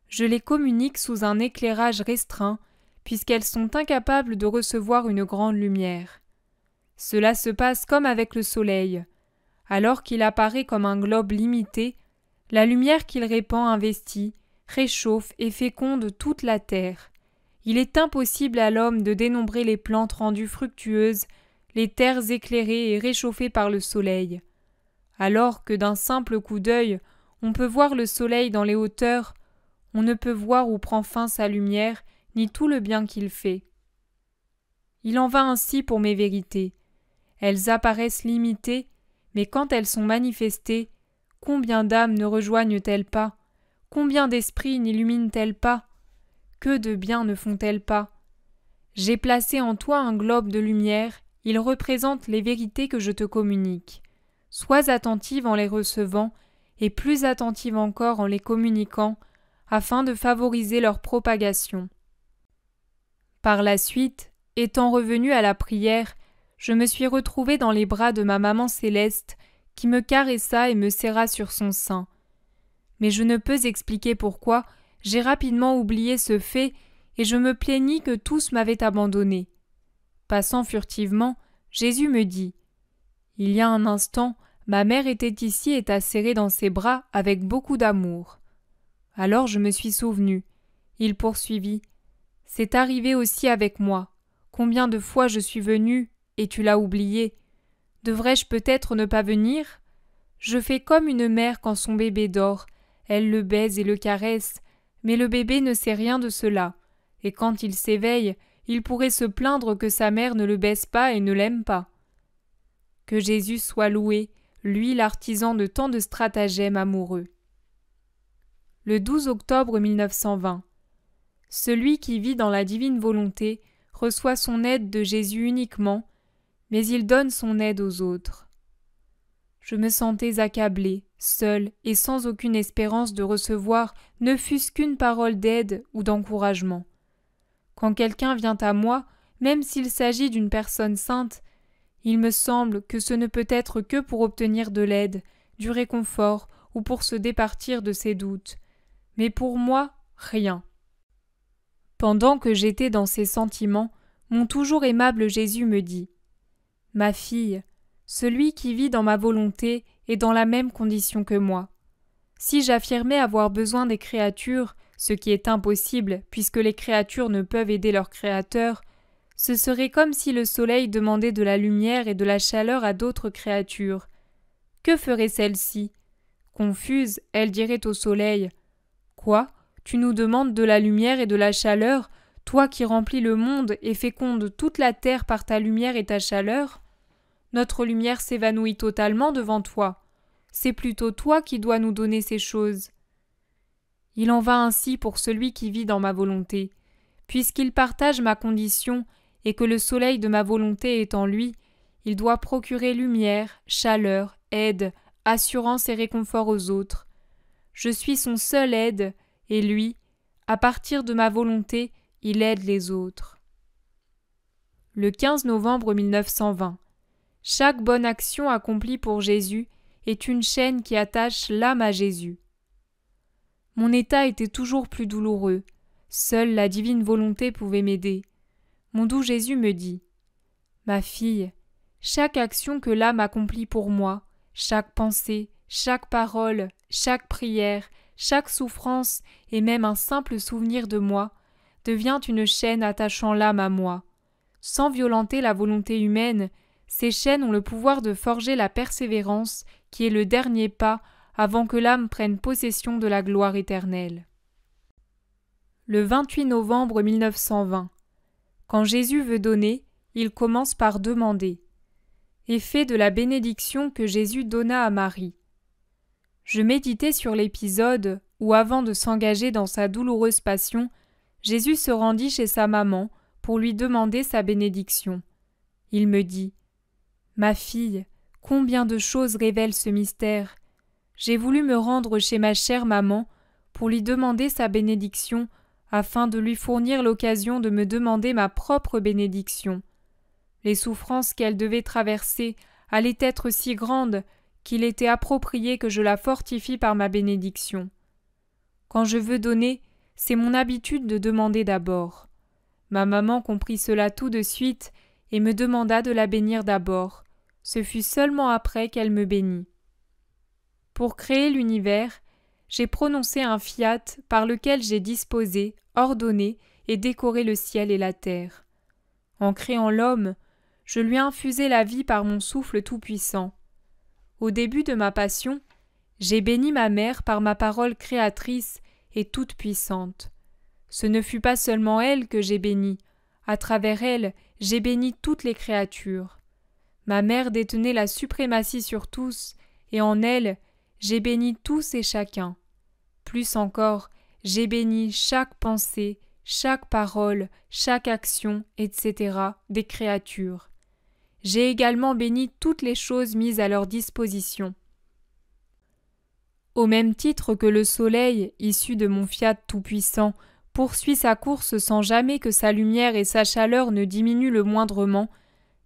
je les communique sous un éclairage restreint, puisqu'elles sont incapables de recevoir une grande lumière. Cela se passe comme avec le soleil. Alors qu'il apparaît comme un globe limité, la lumière qu'il répand investit, réchauffe et féconde toute la terre. Il est impossible à l'homme de dénombrer les plantes rendues fructueuses, les terres éclairées et réchauffées par le soleil. Alors que d'un simple coup d'œil, on peut voir le soleil dans les hauteurs, on ne peut voir où prend fin sa lumière, ni tout le bien qu'il fait. Il en va ainsi pour mes vérités. Elles apparaissent limitées, mais quand elles sont manifestées, combien d'âmes ne rejoignent-elles pas? Combien d'esprits n'illuminent-elles pas? Que de bien ne font-elles pas? J'ai placé en toi un globe de lumière, il représente les vérités que je te communique. Sois attentive en les recevant, et plus attentive encore en les communiquant, afin de favoriser leur propagation. Par la suite, étant revenue à la prière, je me suis retrouvée dans les bras de ma maman céleste, qui me caressa et me serra sur son sein. Mais je ne peux expliquer pourquoi, j'ai rapidement oublié ce fait, et je me plaignis que tous m'avaient abandonné. Passant furtivement, Jésus me dit « Il y a un instant, ma mère était ici et t'a serré dans ses bras avec beaucoup d'amour. » Alors je me suis souvenu. Il poursuivit « C'est arrivé aussi avec moi. Combien de fois je suis venue, et tu l'as oublié. Devrais-je peut-être ne pas venir? Je fais comme une mère quand son bébé dort. Elle le baise et le caresse, mais le bébé ne sait rien de cela, et quand il s'éveille, il pourrait se plaindre que sa mère ne le baise pas et ne l'aime pas. Que Jésus soit loué, lui l'artisan de tant de stratagèmes amoureux. Le 12 octobre 1920. Celui qui vit dans la divine volonté reçoit son aide de Jésus uniquement, mais il donne son aide aux autres. Je me sentais accablé, seul et sans aucune espérance de recevoir ne fût-ce qu'une parole d'aide ou d'encouragement. Quand quelqu'un vient à moi, même s'il s'agit d'une personne sainte, il me semble que ce ne peut être que pour obtenir de l'aide, du réconfort ou pour se départir de ses doutes. Mais pour moi, rien. Pendant que j'étais dans ces sentiments, mon toujours aimable Jésus me dit « Ma fille, celui qui vit dans ma volonté est dans la même condition que moi. Si j'affirmais avoir besoin des créatures, ce qui est impossible puisque les créatures ne peuvent aider leur Créateur, ce serait comme si le soleil demandait de la lumière et de la chaleur à d'autres créatures. Que ferait celle-ci? Confuse, elle dirait au soleil « Quoi? Tu nous demandes de la lumière et de la chaleur, toi qui remplis le monde et fécondes toute la terre par ta lumière et ta chaleur? Notre lumière s'évanouit totalement devant toi. C'est plutôt toi qui dois nous donner ces choses. » Il en va ainsi pour celui qui vit dans ma volonté. Puisqu'il partage ma condition et que le soleil de ma volonté est en lui, il doit procurer lumière, chaleur, aide, assurance et réconfort aux autres. Je suis son seul aide, et lui, à partir de ma volonté, il aide les autres. Le 15 novembre 1920. Chaque bonne action accomplie pour Jésus est une chaîne qui attache l'âme à Jésus. Mon état était toujours plus douloureux. Seule la divine volonté pouvait m'aider. Mon doux Jésus me dit « Ma fille, chaque action que l'âme accomplit pour moi, chaque pensée, chaque parole, chaque prière, chaque souffrance et même un simple souvenir de moi, devient une chaîne attachant l'âme à moi. Sans violenter la volonté humaine, ces chaînes ont le pouvoir de forger la persévérance qui est le dernier pas avant que l'âme prenne possession de la gloire éternelle. Le 28 novembre 1920. Quand Jésus veut donner, il commence par demander. Effet de la bénédiction que Jésus donna à Marie. Je méditais sur l'épisode où, avant de s'engager dans sa douloureuse passion, Jésus se rendit chez sa maman pour lui demander sa bénédiction. Il me dit « Ma fille, combien de choses révèle ce mystère. J'ai voulu me rendre chez ma chère maman pour lui demander sa bénédiction afin de lui fournir l'occasion de me demander ma propre bénédiction. Les souffrances qu'elle devait traverser allaient être si grandes qu'il était approprié que je la fortifie par ma bénédiction. Quand je veux donner, c'est mon habitude de demander d'abord. Ma maman comprit cela tout de suite et me demanda de la bénir d'abord. Ce fut seulement après qu'elle me bénit. Pour créer l'univers, j'ai prononcé un fiat par lequel j'ai disposé, ordonné et décoré le ciel et la terre. En créant l'homme, je lui ai infusé la vie par mon souffle tout-puissant. Au début de ma passion, j'ai béni ma mère par ma parole créatrice et toute-puissante. Ce ne fut pas seulement elle que j'ai bénie, à travers elle, j'ai béni toutes les créatures. Ma mère détenait la suprématie sur tous, et en elle, j'ai béni tous et chacun. Plus encore, j'ai béni chaque pensée, chaque parole, chaque action, etc. des créatures. J'ai également béni toutes les choses mises à leur disposition. Au même titre que le soleil, issu de mon fiat tout-puissant, poursuit sa course sans jamais que sa lumière et sa chaleur ne diminuent le moindrement,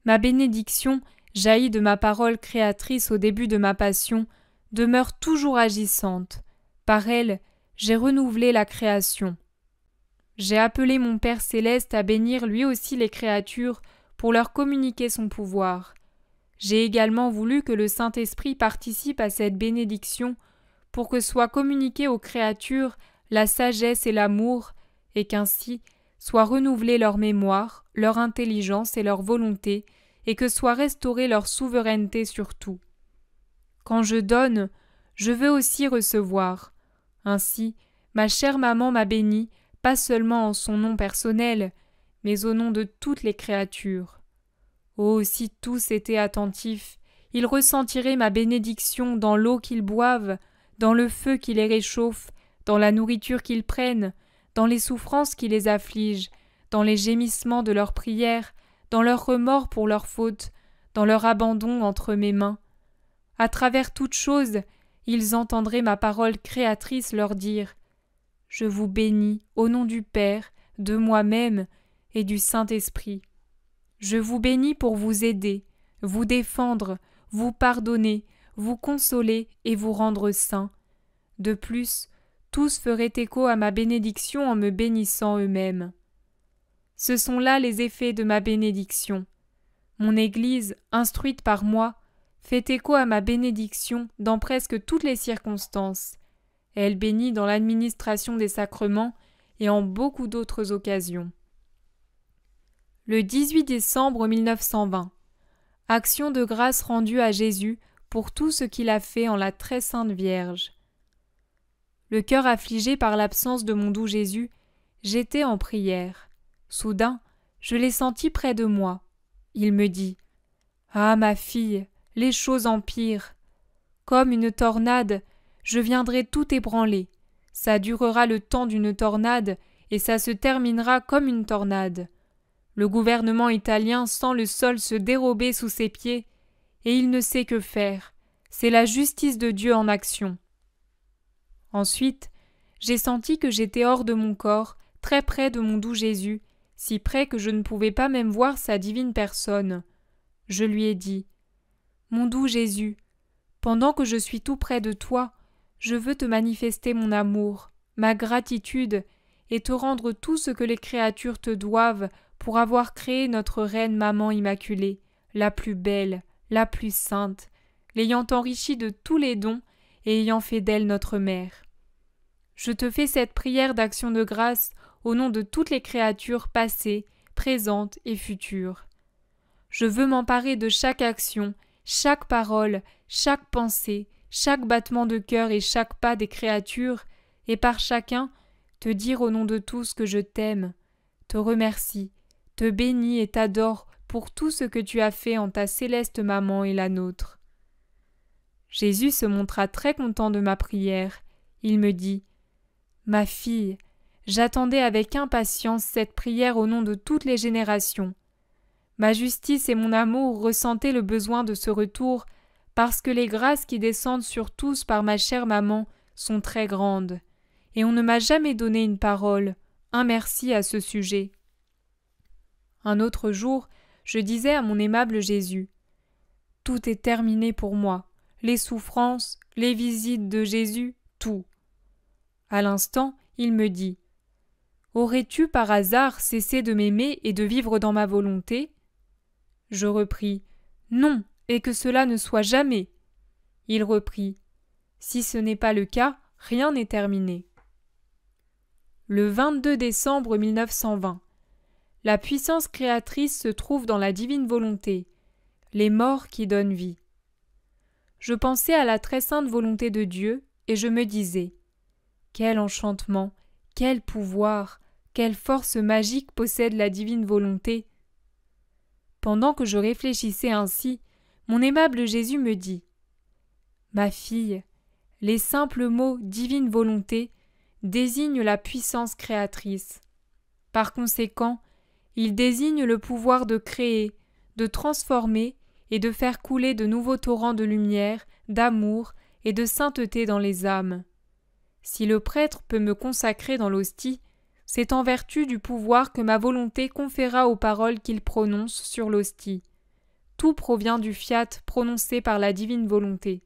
ma bénédiction, jaillie de ma parole créatrice au début de ma passion, demeure toujours agissante. Par elle, j'ai renouvelé la création. J'ai appelé mon Père céleste à bénir lui aussi les créatures pour leur communiquer son pouvoir. J'ai également voulu que le Saint-Esprit participe à cette bénédiction pour que soit communiqué aux créatures la sagesse et l'amour, et qu'ainsi soit renouvelée leur mémoire, leur intelligence et leur volonté, et que soit restaurée leur souveraineté sur tout. Quand je donne, je veux aussi recevoir. Ainsi, ma chère maman m'a bénie, pas seulement en son nom personnel, mais au nom de toutes les créatures. Oh, si tous étaient attentifs, ils ressentiraient ma bénédiction dans l'eau qu'ils boivent, dans le feu qui les réchauffe, dans la nourriture qu'ils prennent, dans les souffrances qui les affligent, dans les gémissements de leurs prières, dans leurs remords pour leurs fautes, dans leur abandon entre mes mains. À travers toutes choses, ils entendraient ma parole créatrice leur dire « Je vous bénis au nom du Père, de moi-même et du Saint-Esprit. Je vous bénis pour vous aider, vous défendre, vous pardonner, vous consoler et vous rendre saints. De plus, tous feraient écho à ma bénédiction en me bénissant eux-mêmes. Ce sont là les effets de ma bénédiction. Mon Église, instruite par moi, fait écho à ma bénédiction dans presque toutes les circonstances. Elle bénit dans l'administration des sacrements et en beaucoup d'autres occasions. Le 18 décembre 1920. Action de grâce rendue à Jésus pour tout ce qu'il a fait en la très sainte Vierge. Le cœur affligé par l'absence de mon doux Jésus, j'étais en prière. Soudain, je l'ai senti près de moi. Il me dit « Ah, ma fille, les choses empirent. Comme une tornade, je viendrai tout ébranler. Ça durera le temps d'une tornade et ça se terminera comme une tornade. Le gouvernement italien sent le sol se dérober sous ses pieds et il ne sait que faire. C'est la justice de Dieu en action. » Ensuite, j'ai senti que j'étais hors de mon corps, très près de mon doux Jésus, si près que je ne pouvais pas même voir sa divine personne. Je lui ai dit « Mon doux Jésus, pendant que je suis tout près de toi, je veux te manifester mon amour, ma gratitude, et te rendre tout ce que les créatures te doivent pour avoir créé notre Reine Maman Immaculée, la plus belle, la plus sainte, l'ayant enrichie de tous les dons et ayant fait d'elle notre mère. Je te fais cette prière d'action de grâce au nom de toutes les créatures passées, présentes et futures. Je veux m'emparer de chaque action, chaque parole, chaque pensée, chaque battement de cœur et chaque pas des créatures, et par chacun te dire au nom de tous que je t'aime, te remercie, te bénis et t'adore pour tout ce que tu as fait en ta céleste maman et la nôtre. Jésus se montra très content de ma prière. Il me dit « Ma fille, j'attendais avec impatience cette prière au nom de toutes les générations. Ma justice et mon amour ressentaient le besoin de ce retour parce que les grâces qui descendent sur tous par ma chère maman sont très grandes, et on ne m'a jamais donné une parole, un merci à ce sujet. » Un autre jour, je disais à mon aimable Jésus « Tout est terminé pour moi, les souffrances, les visites de Jésus, tout. » À l'instant, il me dit « Aurais-tu par hasard cessé de m'aimer et de vivre dans ma volonté ?» Je repris « Non, et que cela ne soit jamais. » Il reprit « Si ce n'est pas le cas, rien n'est terminé. » Le 22 décembre 1920. La puissance créatrice se trouve dans la divine volonté, les morts qui donnent vie. Je pensais à la très sainte volonté de Dieu et je me disais « Quel enchantement, quel pouvoir, quelle force magique possède la divine volonté !» Pendant que je réfléchissais ainsi, mon aimable Jésus me dit « Ma fille, les simples mots « divine volonté » désignent la puissance créatrice. Par conséquent, ils désignent le pouvoir de créer, de transformer et de faire couler de nouveaux torrents de lumière, d'amour et de sainteté dans les âmes. Si le prêtre peut me consacrer dans l'hostie, c'est en vertu du pouvoir que ma volonté conféra aux paroles qu'il prononce sur l'hostie. Tout provient du fiat prononcé par la divine volonté.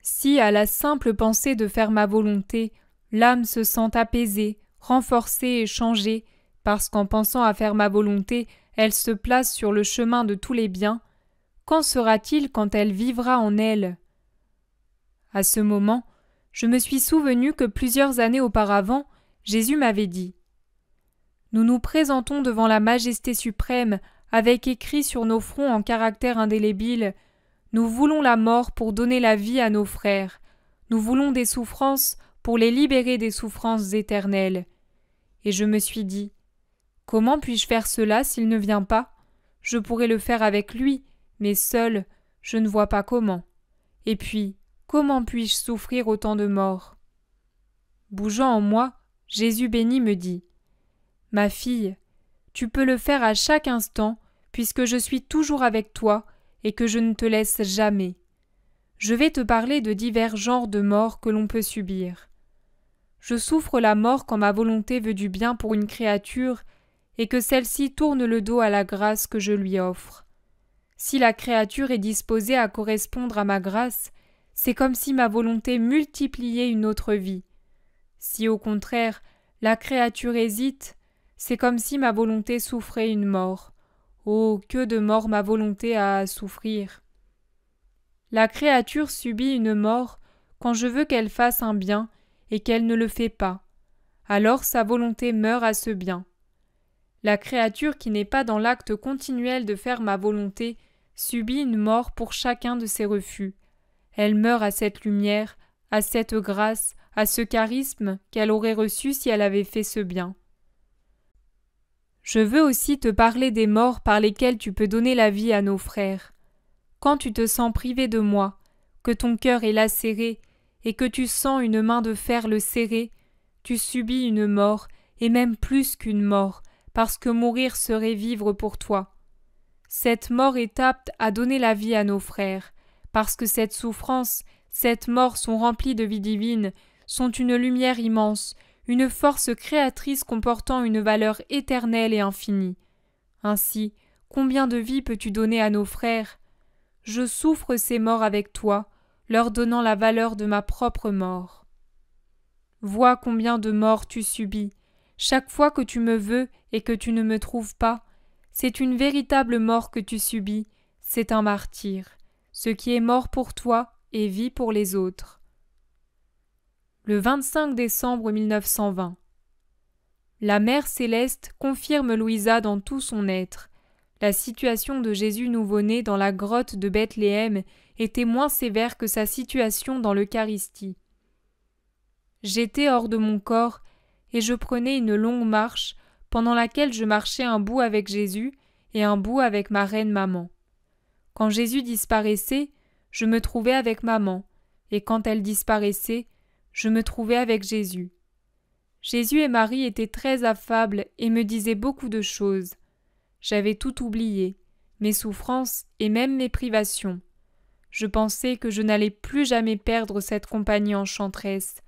Si à la simple pensée de faire ma volonté, l'âme se sent apaisée, renforcée et changée, parce qu'en pensant à faire ma volonté, elle se place sur le chemin de tous les biens, qu'en sera-t-il quand elle vivra en elle ? À ce moment, je me suis souvenu que plusieurs années auparavant, Jésus m'avait dit Nous nous présentons devant la majesté suprême avec écrit sur nos fronts en caractères indélébiles « Nous voulons la mort pour donner la vie à nos frères. Nous voulons des souffrances pour les libérer des souffrances éternelles. » Et je me suis dit « Comment puis-je faire cela s'il ne vient pas ? Je pourrais le faire avec lui, mais seul, je ne vois pas comment. Et puis, comment puis-je souffrir autant de morts ?» Bougeant en moi, Jésus béni me dit « Ma fille, tu peux le faire à chaque instant, puisque je suis toujours avec toi et que je ne te laisse jamais. Je vais te parler de divers genres de morts que l'on peut subir. Je souffre la mort quand ma volonté veut du bien pour une créature et que celle-ci tourne le dos à la grâce que je lui offre. Si la créature est disposée à correspondre à ma grâce, c'est comme si ma volonté multipliait une autre vie. Si au contraire, la créature hésite, c'est comme si ma volonté souffrait une mort. Oh, que de morts ma volonté a à souffrir! La créature subit une mort quand je veux qu'elle fasse un bien et qu'elle ne le fait pas. Alors sa volonté meurt à ce bien. La créature qui n'est pas dans l'acte continuel de faire ma volonté subit une mort pour chacun de ses refus. Elle meurt à cette lumière, à cette grâce, à ce charisme qu'elle aurait reçu si elle avait fait ce bien. Je veux aussi te parler des morts par lesquelles tu peux donner la vie à nos frères. Quand tu te sens privé de moi, que ton cœur est lacéré et que tu sens une main de fer le serrer, tu subis une mort, et même plus qu'une mort, parce que mourir serait vivre pour toi. Cette mort est apte à donner la vie à nos frères, parce que cette souffrance, cette mort sont remplies de vie divine, sont une lumière immense, une force créatrice comportant une valeur éternelle et infinie. Ainsi, combien de vie peux-tu donner à nos frères ? Je souffre ces morts avec toi, leur donnant la valeur de ma propre mort. Vois combien de morts tu subis. Chaque fois que tu me veux et que tu ne me trouves pas, c'est une véritable mort que tu subis, c'est un martyre. Ce qui est mort pour toi est vie pour les autres. Le 25 décembre 1920. La Mère céleste confirme Louisa dans tout son être. La situation de Jésus nouveau-né dans la grotte de Bethléem était moins sévère que sa situation dans l'Eucharistie. J'étais hors de mon corps et je prenais une longue marche pendant laquelle je marchais un bout avec Jésus et un bout avec ma reine maman. Quand Jésus disparaissait, je me trouvais avec maman, et quand elle disparaissait, je me trouvais avec Jésus. Jésus et Marie étaient très affables et me disaient beaucoup de choses. J'avais tout oublié, mes souffrances et même mes privations. Je pensais que je n'allais plus jamais perdre cette compagnie enchanteresse.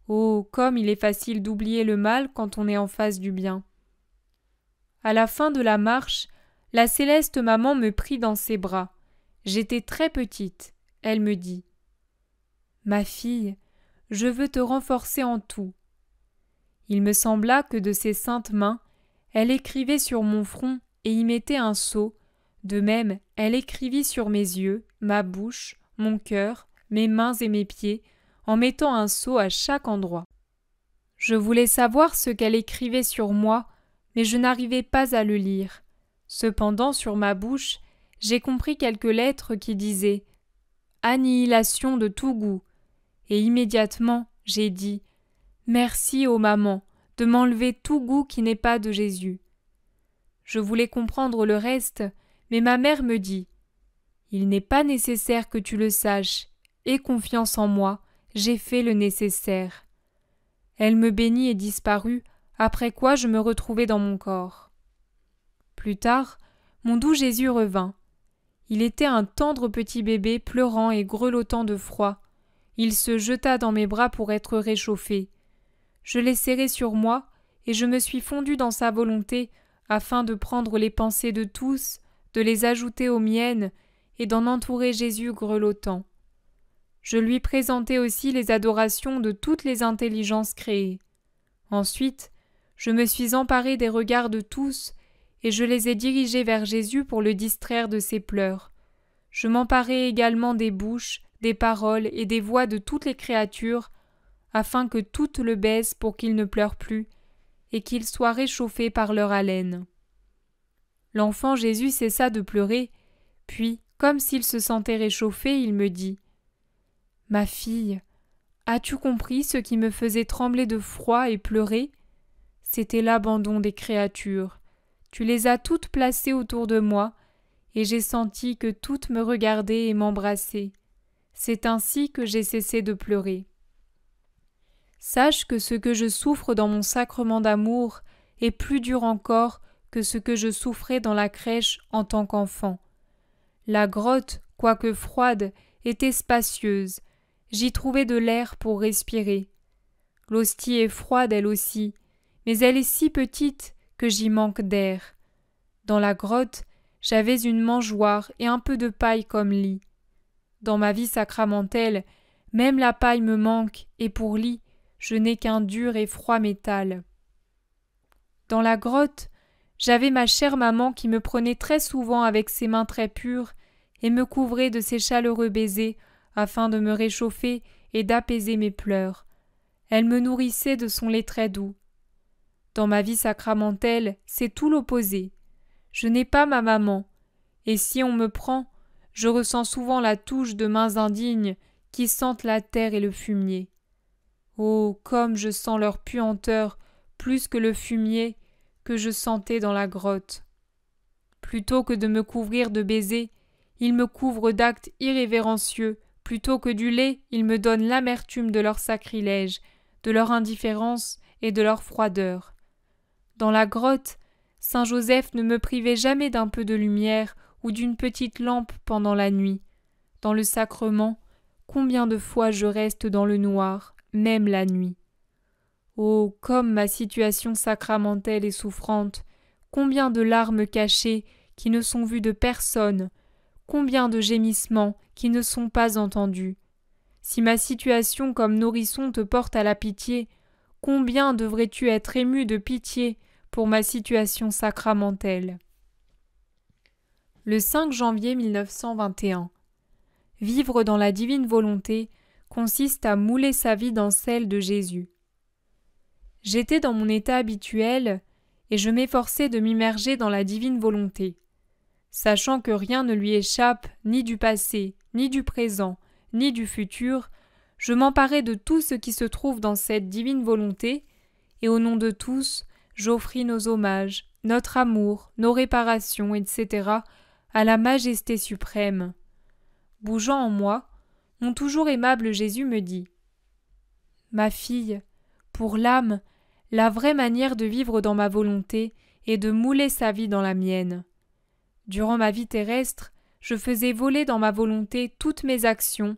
Oh, comme il est facile d'oublier le mal quand on est en face du bien. À la fin de la marche, la céleste maman me prit dans ses bras. J'étais très petite. Elle me dit « Ma fille, je veux te renforcer en tout. » Il me sembla que de ses saintes mains, elle écrivait sur mon front et y mettait un sceau. De même, elle écrivit sur mes yeux, ma bouche, mon cœur, mes mains et mes pieds, en mettant un sceau à chaque endroit. Je voulais savoir ce qu'elle écrivait sur moi, mais je n'arrivais pas à le lire. Cependant, sur ma bouche, j'ai compris quelques lettres qui disaient « Annihilation de tout goût ». Et immédiatement, j'ai dit « Merci, ô maman, de m'enlever tout goût qui n'est pas de Jésus. » Je voulais comprendre le reste, mais ma mère me dit « Il n'est pas nécessaire que tu le saches. Aie confiance en moi, j'ai fait le nécessaire. » Elle me bénit et disparut, après quoi je me retrouvai dans mon corps. Plus tard, mon doux Jésus revint. Il était un tendre petit bébé pleurant et grelottant de froid. Il se jeta dans mes bras pour être réchauffé. Je l'ai serré sur moi et je me suis fondue dans sa volonté afin de prendre les pensées de tous, de les ajouter aux miennes et d'en entourer Jésus grelottant. Je lui présentai aussi les adorations de toutes les intelligences créées. Ensuite, je me suis emparée des regards de tous et je les ai dirigés vers Jésus pour le distraire de ses pleurs. Je m'emparai également des bouches, des paroles et des voix de toutes les créatures, afin que toutes le baisent pour qu'il ne pleure plus, et qu'ils soient réchauffés par leur haleine. L'enfant Jésus cessa de pleurer, puis, comme s'il se sentait réchauffé, il me dit « Ma fille, as-tu compris ce qui me faisait trembler de froid et pleurer ? C'était l'abandon des créatures. Tu les as toutes placées autour de moi, et j'ai senti que toutes me regardaient et m'embrassaient. C'est ainsi que j'ai cessé de pleurer. Sache que ce que je souffre dans mon sacrement d'amour est plus dur encore que ce que je souffrais dans la crèche en tant qu'enfant. La grotte, quoique froide, était spacieuse. J'y trouvais de l'air pour respirer. L'hostie est froide elle aussi, mais elle est si petite que j'y manque d'air. Dans la grotte, j'avais une mangeoire et un peu de paille comme lit. Dans ma vie sacramentelle, même la paille me manque et pour lit, je n'ai qu'un dur et froid métal. Dans la grotte, j'avais ma chère maman qui me prenait très souvent avec ses mains très pures et me couvrait de ses chaleureux baisers afin de me réchauffer et d'apaiser mes pleurs. Elle me nourrissait de son lait très doux. Dans ma vie sacramentelle, c'est tout l'opposé. Je n'ai pas ma maman, et si on me prend, je ressens souvent la touche de mains indignes qui sentent la terre et le fumier. Oh, comme je sens leur puanteur plus que le fumier que je sentais dans la grotte. Plutôt que de me couvrir de baisers, ils me couvrent d'actes irrévérencieux, plutôt que du lait, ils me donnent l'amertume de leur sacrilège, de leur indifférence et de leur froideur. Dans la grotte, Saint Joseph ne me privait jamais d'un peu de lumière ou d'une petite lampe pendant la nuit. Dans le sacrement, combien de fois je reste dans le noir, même la nuit. Oh, comme ma situation sacramentelle est souffrante, combien de larmes cachées qui ne sont vues de personne, combien de gémissements qui ne sont pas entendus. Si ma situation comme nourrisson te porte à la pitié, combien devrais-tu être ému de pitié pour ma situation sacramentelle. Le 5 janvier 1921. Vivre dans la divine volonté consiste à mouler sa vie dans celle de Jésus. J'étais dans mon état habituel et je m'efforçais de m'immerger dans la divine volonté. Sachant que rien ne lui échappe, ni du passé, ni du présent, ni du futur, je m'emparai de tout ce qui se trouve dans cette divine volonté, et au nom de tous, j'offris nos hommages, notre amour, nos réparations, etc., à la majesté suprême. Bougeant en moi, mon toujours aimable Jésus me dit « Ma fille, pour l'âme, la vraie manière de vivre dans ma volonté est de mouler sa vie dans la mienne. Durant ma vie terrestre, je faisais voler dans ma volonté toutes mes actions,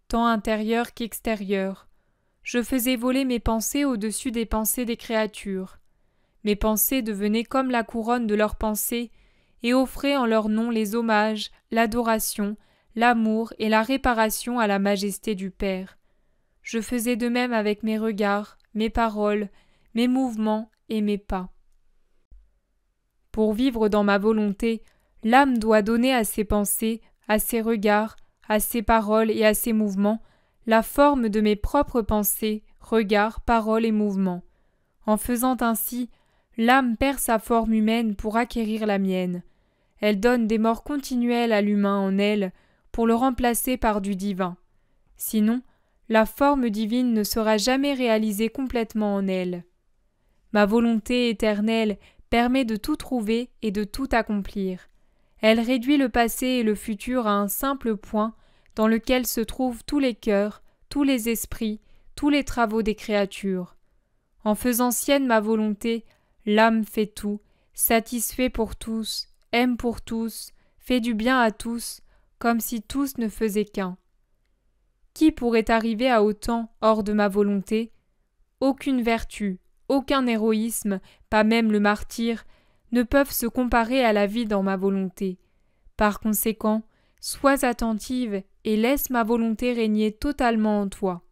tant intérieures qu'extérieures. Je faisais voler mes pensées au-dessus des pensées des créatures. Mes pensées devenaient comme la couronne de leurs pensées et offraient en leur nom les hommages, l'adoration, l'amour et la réparation à la majesté du Père. Je faisais de même avec mes regards, mes paroles, mes mouvements et mes pas. Pour vivre dans ma volonté, l'âme doit donner à ses pensées, à ses regards, à ses paroles et à ses mouvements la forme de mes propres pensées, regards, paroles et mouvements. En faisant ainsi, l'âme perd sa forme humaine pour acquérir la mienne. Elle donne des morts continuelles à l'humain en elle pour le remplacer par du divin. Sinon, la forme divine ne sera jamais réalisée complètement en elle. Ma volonté éternelle permet de tout trouver et de tout accomplir. Elle réduit le passé et le futur à un simple point dans lequel se trouvent tous les cœurs, tous les esprits, tous les travaux des créatures. En faisant sienne ma volonté, l'âme fait tout, satisfait pour tous, aime pour tous, fait du bien à tous, comme si tous ne faisaient qu'un. Qui pourrait arriver à autant hors de ma volonté ? Aucune vertu, aucun héroïsme, pas même le martyre, ne peuvent se comparer à la vie dans ma volonté. Par conséquent, sois attentive et laisse ma volonté régner totalement en toi.